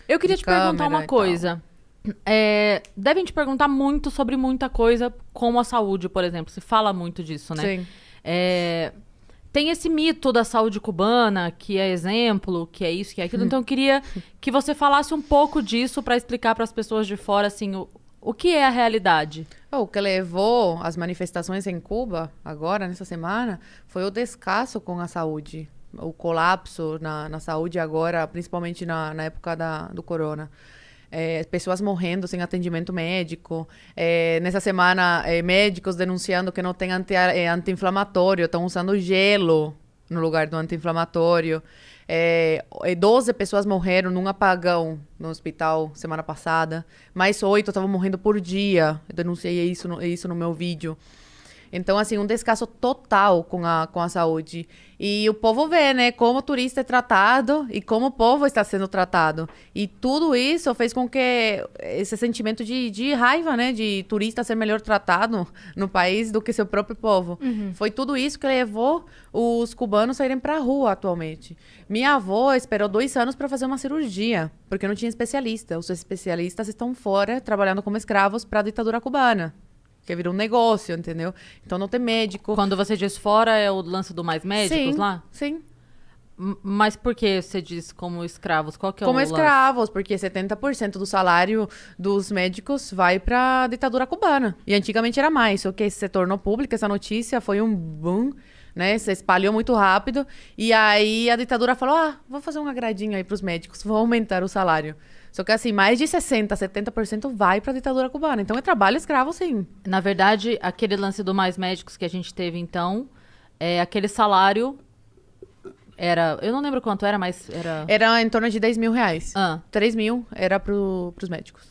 Eu queria de te perguntar câmera uma e tal. coisa. Devem te perguntar muito sobre muita coisa, como a saúde, por exemplo. Se fala muito disso, né? Sim. É, tem esse mito da saúde cubana, que é exemplo, que é isso, que é aquilo. Então eu queria que você falasse um pouco disso para explicar para as pessoas de fora, assim, o que é a realidade. O que levou as manifestações em Cuba, agora, nessa semana, foi o descaso com a saúde. O colapso na saúde agora, principalmente na época do corona. Pessoas morrendo sem atendimento médico. Nessa semana, médicos denunciando que não tem anti-inflamatório, estão usando gelo no lugar do anti-inflamatório. 12 pessoas morreram num apagão no hospital semana passada. Mais 8 estavam morrendo por dia. Eu denunciei isso no meu vídeo. Então, assim, um descaso total com a saúde. E o povo vê, né, como o turista é tratado e como o povo está sendo tratado. E tudo isso fez com que esse sentimento de raiva, né, de turista ser melhor tratado no país do que seu próprio povo. Foi tudo isso que levou os cubanos a irem para a rua atualmente. Minha avó esperou 2 anos para fazer uma cirurgia, porque não tinha especialista. Os especialistas estão fora, trabalhando como escravos para a ditadura cubana. Que virou um negócio, entendeu? Então não tem médico. Quando você diz fora, é o lance do Mais Médicos Sim, lá? sim. Mas por que você diz como escravos? Qual que é Como o lance? escravos, porque 70% do salário dos médicos vai para a ditadura cubana. E antigamente era mais, só que se tornou pública essa notícia, foi um boom, né? Se espalhou muito rápido. E aí a ditadura falou: vou fazer um agradinho aí para os médicos, vou aumentar o salário. Só que assim, mais de 70% vai para a ditadura cubana. Então é trabalho escravo, sim. Na verdade, aquele lance do Mais Médicos que a gente teve, então, aquele salário era... Eu não lembro quanto era, mas era... Era em torno de 10 mil reais. 3 mil era pros médicos.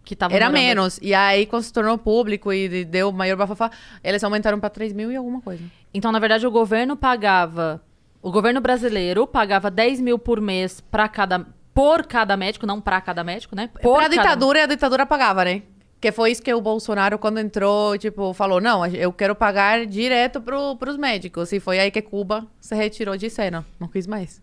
Que tava Era morando... menos. E aí, quando se tornou público e deu maior bafafá, eles aumentaram para 3 mil e alguma coisa. Então, na verdade, o governo pagava... O governo brasileiro pagava 10 mil por mês por cada médico, não pra cada médico, né? Pra ditadura, a ditadura pagava, né? Que foi isso que o Bolsonaro, quando entrou, tipo, falou: não, eu quero pagar direto pros médicos. E foi aí que Cuba se retirou de cena. Não quis mais.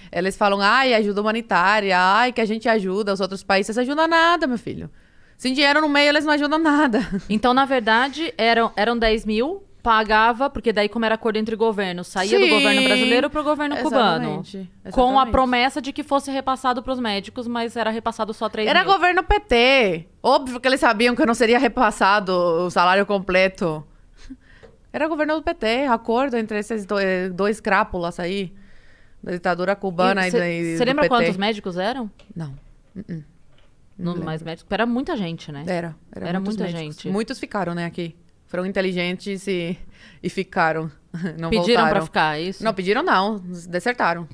Eles falam: ajuda humanitária, que a gente ajuda, os outros países ajudam nada, meu filho. Sem dinheiro no meio, eles não ajudam nada. Então, na verdade, eram 10 mil, pagava, porque daí, como era acordo entre governos, saía do Sim. governo brasileiro pro governo cubano. Exatamente. Com a promessa de que fosse repassado pros médicos, mas era repassado só 3 Era mil. governo PT. Óbvio que eles sabiam que não seria repassado o salário completo. Era governo do PT, acordo entre esses dois crápulas aí. Da ditadura cubana e do Você lembra PT. quantos médicos eram? Não. No lembro. Mais Médicos? Era muita gente, né? Era muita muitos médicos. gente. Muitos ficaram, né, aqui. Foram inteligentes e ficaram. Não Pediram voltaram. pra ficar, é isso? Não, pediram não. Desertaram.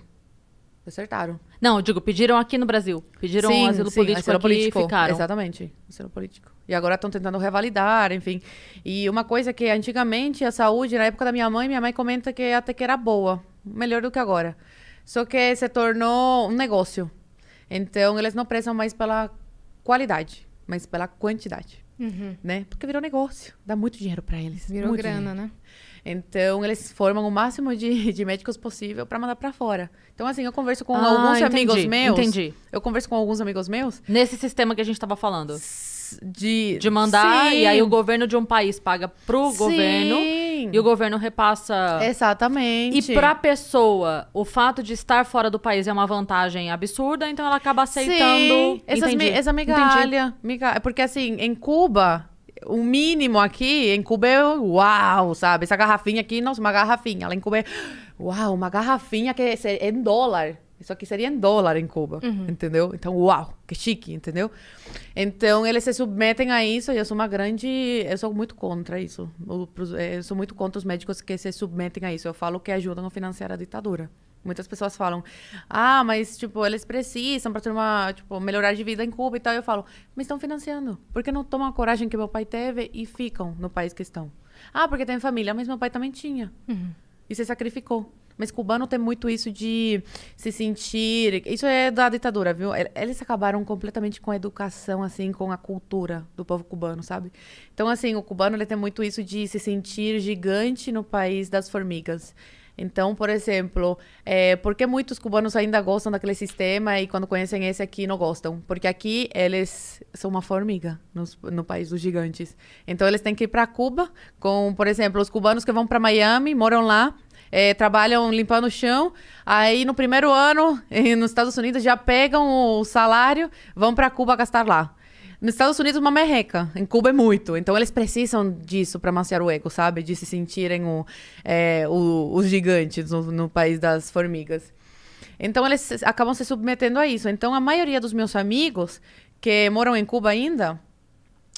Não, eu digo, pediram aqui no Brasil. Pediram asilo político asilo aqui político. e ficaram. Exatamente, asilo político. E agora estão tentando revalidar, enfim. E uma coisa que antigamente a saúde, na época da minha mãe comenta que até que era boa. Melhor do que agora. Só que se tornou um negócio. Então, eles não prezam mais pela qualidade, mas pela quantidade. Né? Porque virou negócio. Dá muito dinheiro para eles. Virou muito grana, dinheiro. né? Então, eles formam o máximo de médicos possível para mandar para fora. Então, assim, eu converso com alguns amigos meus. Entendi. Eu converso com alguns amigos meus Nesse sistema que a gente tava falando. de mandar, Sim. e aí o governo de um país paga pro Sim. governo, e o governo repassa... Exatamente. E pra pessoa, o fato de estar fora do país é uma vantagem absurda, então ela acaba aceitando... Sim. Entendi. Essa migalha. Porque, assim, em Cuba... O mínimo aqui, em Cuba é uau, sabe? Essa garrafinha aqui, nossa, uma garrafinha. Lá em Cuba é uau, uma garrafinha que é em dólar. Isso aqui seria em dólar em Cuba, entendeu? Então, uau, que chique, entendeu? Então, eles se submetem a isso e eu sou muito contra isso. Eu sou muito contra os médicos que se submetem a isso. Eu falo que ajudam a financiar a ditadura. Muitas pessoas falam, mas, tipo, eles precisam para ter melhorar de vida em Cuba e tal. Eu falo, mas estão financiando. Por que não tomam a coragem que meu pai teve e ficam no país que estão? Porque tem família, mas meu pai também tinha. E se sacrificou. Mas cubano tem muito isso de se sentir... Isso é da ditadura, viu? Eles acabaram completamente com a educação, assim, com a cultura do povo cubano, sabe? Então, assim, o cubano ele tem muito isso de se sentir gigante no país das formigas. Então, por exemplo, por que muitos cubanos ainda gostam daquele sistema e quando conhecem esse aqui não gostam? Porque aqui eles são uma formiga no país dos gigantes. Então, eles têm que ir para Cuba com, por exemplo, os cubanos que vão para Miami, moram lá, trabalham limpando o chão, aí no primeiro ano, nos Estados Unidos, já pegam o salário, vão para Cuba gastar lá. Nos Estados Unidos, uma merreca. Em Cuba é muito. Então, eles precisam disso para maciar o ego, sabe? De se sentirem os gigantes no país das formigas. Então, eles acabam se submetendo a isso. Então, a maioria dos meus amigos que moram em Cuba ainda,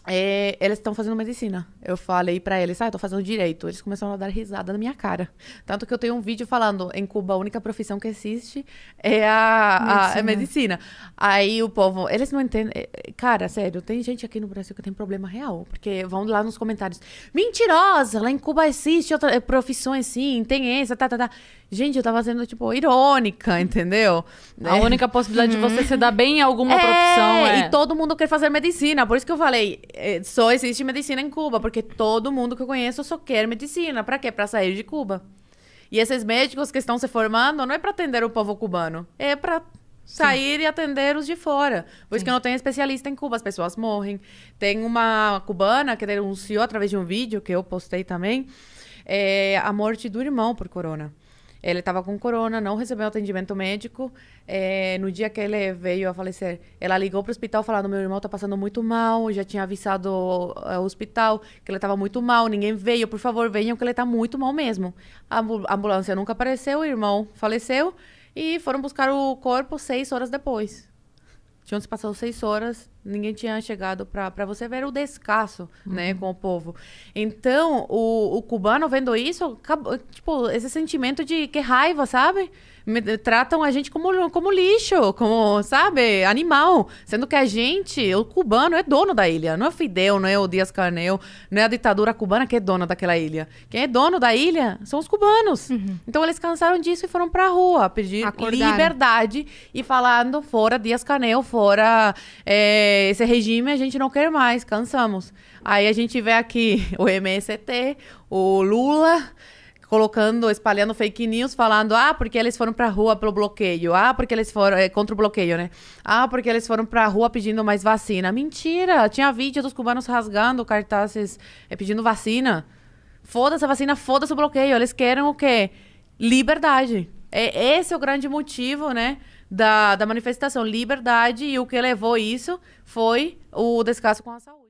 eles estão fazendo medicina. Eu falei para eles, eu tô fazendo direito. Eles começaram a dar risada na minha cara. Tanto que eu tenho um vídeo falando, em Cuba, a única profissão que existe é a medicina. Aí o povo, eles não entendem. Cara, sério, tem gente aqui no Brasil que tem problema real. Porque vão lá nos comentários, mentirosa, lá em Cuba existe outras profissões, sim, tem essa, tá. Gente, eu tava sendo, tipo, irônica, entendeu? A única possibilidade de você se dar bem em alguma profissão e todo mundo quer fazer medicina. Por isso que eu falei, só existe medicina em Cuba, porque todo mundo que eu conheço só quer medicina. Pra quê? Pra sair de Cuba. E esses médicos que estão se formando não é pra atender o povo cubano, é pra sair e atender os de fora. Por isso que não tem especialista em Cuba, as pessoas morrem. Tem uma cubana que denunciou através de um vídeo que eu postei também, a morte do irmão por corona. Ele estava com corona, não recebeu atendimento médico. No dia que ele veio a falecer, ela ligou para o hospital falando, meu irmão está passando muito mal, já tinha avisado o hospital que ele estava muito mal, ninguém veio, por favor, venham que ele está muito mal mesmo. A ambulância nunca apareceu, o irmão faleceu e foram buscar o corpo 6 horas depois. Tinham se passado 6 horas, ninguém tinha chegado para você ver o descaso, né, com o povo. Então, o cubano vendo isso, tipo, esse sentimento de que raiva, sabe? Tratam a gente como lixo, como, sabe, animal. Sendo que a gente, o cubano, é dono da ilha. Não é o Fidel, não é o Díaz-Canel, não é a ditadura cubana que é dona daquela ilha. Quem é dono da ilha são os cubanos. Então, eles cansaram disso e foram pra rua pedir liberdade e falando, fora Díaz-Canel, fora esse regime, a gente não quer mais, cansamos. Aí a gente vê aqui o MST, o Lula espalhando fake news, falando, porque eles foram pra rua pelo bloqueio, porque eles foram, contra o bloqueio, né? Porque eles foram pra rua pedindo mais vacina. Mentira! Tinha vídeo dos cubanos rasgando cartazes pedindo vacina. Foda-se a vacina, foda-se o bloqueio. Eles querem o quê? Liberdade. Esse é o grande motivo, né, da manifestação. Liberdade, e o que levou isso foi o descaso com a saúde.